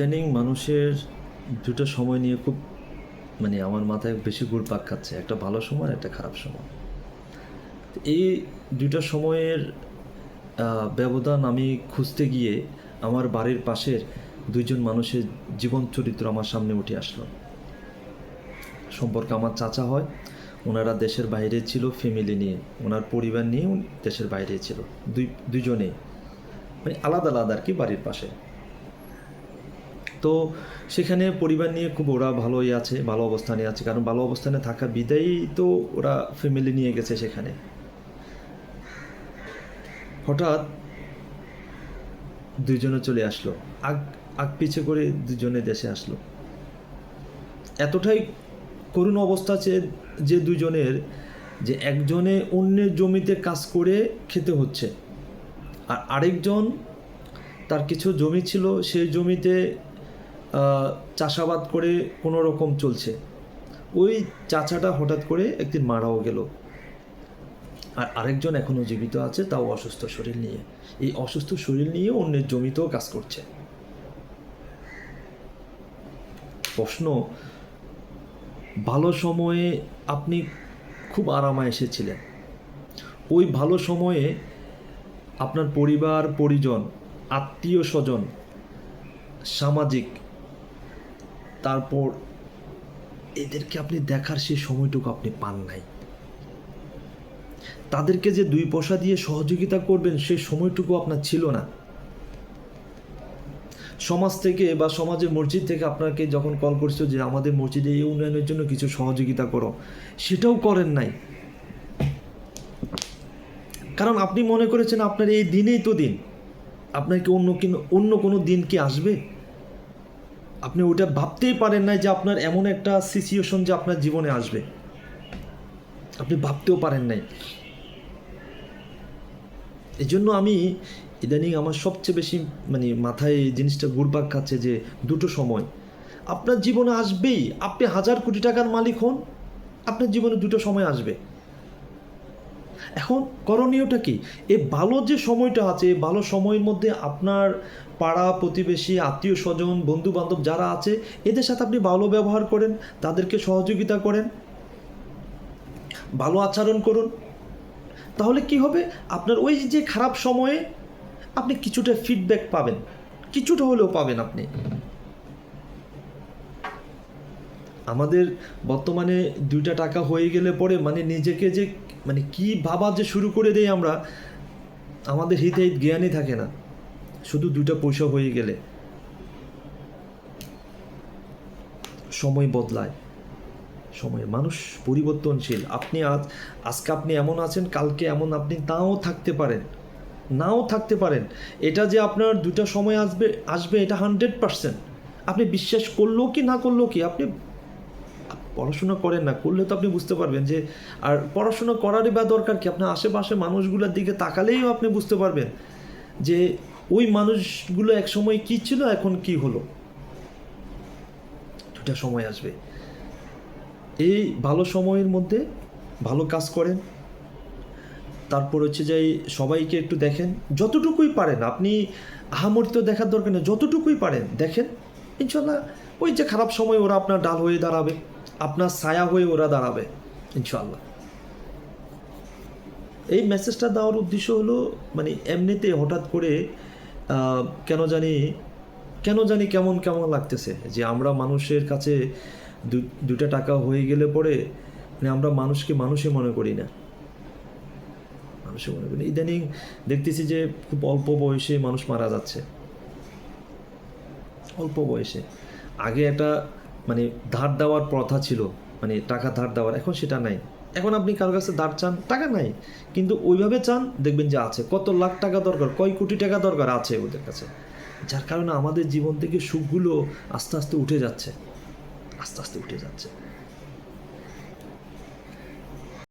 ইদানিং মানুষের দুটো সময় নিয়ে খুব আমার মাথায় বেশি ঘুরপাক খাচ্ছে, একটা ভালো সময় আর একটা খারাপ সময়। এই দুটো সময়ের ব্যবধান আমি খুঁজতে গিয়ে আমার বাড়ির পাশের দুইজন মানুষের জীবন চরিত্র আমার সামনে উঠে আসলো। সম্পর্কে আমার চাচা হয়, ওনারা দেশের বাইরে ছিল ফ্যামিলি নিয়ে, ওনার পরিবার নিয়ে দেশের বাইরে ছিল, দুইজনেই আলাদা আলাদা আর কি, বাড়ির পাশে। তো সেখানে পরিবার নিয়ে খুব ওরা ভালোই আছে, ভালো অবস্থানে আছে, কারণ ভালো অবস্থানে থাকা বিদায়ী তো ওরা ফ্যামিলি নিয়ে গেছে সেখানে। হঠাৎ দুইজনে চলে আসলো, আগ পিছে করে দুজনে দেশে আসলো। এতটাই করুণ অবস্থা আছে যে দুজনের, যে একজনে অন্যের জমিতে কাজ করে খেতে হচ্ছে, আর আরেকজন তার কিছু জমি ছিল, সেই জমিতে চাষাবাদ করে কোনো রকম চলছে। ওই চাচাটা হঠাৎ করে একদিন মারাও গেল, আর আরেকজন এখনও জীবিত আছে, তাও অসুস্থ শরীর নিয়ে। এই অসুস্থ শরীর নিয়ে অন্যের জমিতেও কাজ করছে। প্রশ্ন, ভালো সময়ে আপনি খুব আরামায় এসেছিলেন, ওই ভালো সময়ে আপনার পরিবার পরিজন, আত্মীয় স্বজন, সামাজিক, তারপর এদেরকে আপনি দেখার সেই সময়টুকু আপনি পান নাই। তাদেরকে যে দুই পয়সা দিয়ে সহযোগিতা করবেন সেই সময়টুকু আপনার ছিল না। সমাজ থেকে বা সমাজের মসজিদ থেকে আপনাকে যখন কল করছো যে আমাদের মসজিদে এই উন্নয়নের জন্য কিছু সহযোগিতা করো, সেটাও করেন নাই। কারণ আপনি মনে করেছেন আপনার এই দিনেই তো দিন, আপনার কি অন্য কোনো দিন কি আসবে? আপনি ওটা ভাবতেই পারেন না যে আপনার এমন একটা সিচুয়েশন যে আপনার জীবনে আসবে, আপনি ভাবতেও পারেন নাই। এই জন্য আমি ইদানিং আমার সবচেয়ে বেশি মাথায় এই জিনিসটা ঘুরপাক খাচ্ছে যে দুটো সময় আপনার জীবনে আসবেই। আপনি 1000 কোটি টাকার মালিক হন, আপনার জীবনে দুটো সময় আসবে। এখন করণীয়টা কি? এই ভালো যে সময়টা আছে, এই ভালো সময়ের মধ্যে আপনার পাড়া প্রতিবেশী, আত্মীয় স্বজন, বন্ধু বান্ধব যারা আছে, এদের সাথে আপনি ভালো ব্যবহার করেন, তাদেরকে সহযোগিতা করেন, ভালো আচরণ করুন। তাহলে কি হবে? আপনার ওই যে খারাপ সময়ে আপনি কিছুটা ফিডব্যাক পাবেন, কিছুটা হলেও পাবেন আপনি। আমাদের বর্তমানে 2টা টাকা হয়ে গেলে পরে নিজেকে যে কি ভাবা যে শুরু করে দেই আমরা, আমাদের হিতে জ্ঞানই থাকে না। শুধু 2টা পয়সা হয়ে গেলে সময় বদলায়, সময়, মানুষ পরিবর্তনশীল। আপনি আজকে আপনি এমন আছেন, কালকে এমন আপনি নাও থাকতে পারেন, নাও থাকতে পারেন। এটা যে আপনার 2টা সময় আসবে এটা 100%। আপনি বিশ্বাস করলেও কি না করলেও কি, আপনি পড়াশোনা করেন না, করলে তো আপনি বুঝতে পারবেন যে, আর পড়াশোনা করারই বা দরকার কি? আপনার আশেপাশে মানুষগুলোর দিকে তাকালেই আপনি বুঝতে পারবেন যে ওই মানুষগুলো এক সময় কী ছিল, এখন কি হলো। 2টা সময় আসবে। এই ভালো সময়ের মধ্যে ভালো কাজ করেন, তারপর হচ্ছে যে সবাইকে একটু দেখেন, যতটুকুই পারেন। আপনি আহামরি তো দেখার দরকার নেই, যতটুকুই পারেন দেখেন। ইনশাল্লাহ ওই যে খারাপ সময় ওরা আপনার ডাল হয়ে দাঁড়াবে, আপনার ছায়া হয়ে ওরা দাঁড়াবে ইনশাল্লাহ। এই মেসেজটা দেওয়ার উদ্দেশ্য হলো এমনিতে হঠাৎ করে কেন জানি কেমন কেমন লাগতেছে যে আমরা মানুষের কাছে 2টা টাকা হয়ে গেলে পরে আমরা মানুষকে মানুষই মনে করি না, মানুষই মনে করি। ইদানিং দেখতেছি যে খুব অল্প বয়সে মানুষ মারা যাচ্ছে, অল্প বয়সে। আগে একটা ধার দেওয়ার প্রথা ছিল, টাকা ধার দেওয়ার, এখন সেটা নাই। এখন আপনি কারোর কাছে ধার চান, টাকা নাই, কিন্তু ওইভাবে চান, দেখবেন যে আছে। কত লাখ টাকা দরকার, কয় কোটি টাকা দরকার, আছে ওদের কাছে। যার কারণে আমাদের জীবন থেকে সুখগুলো আস্তে আস্তে উঠে যাচ্ছে, আস্তে আস্তে উঠে যাচ্ছে।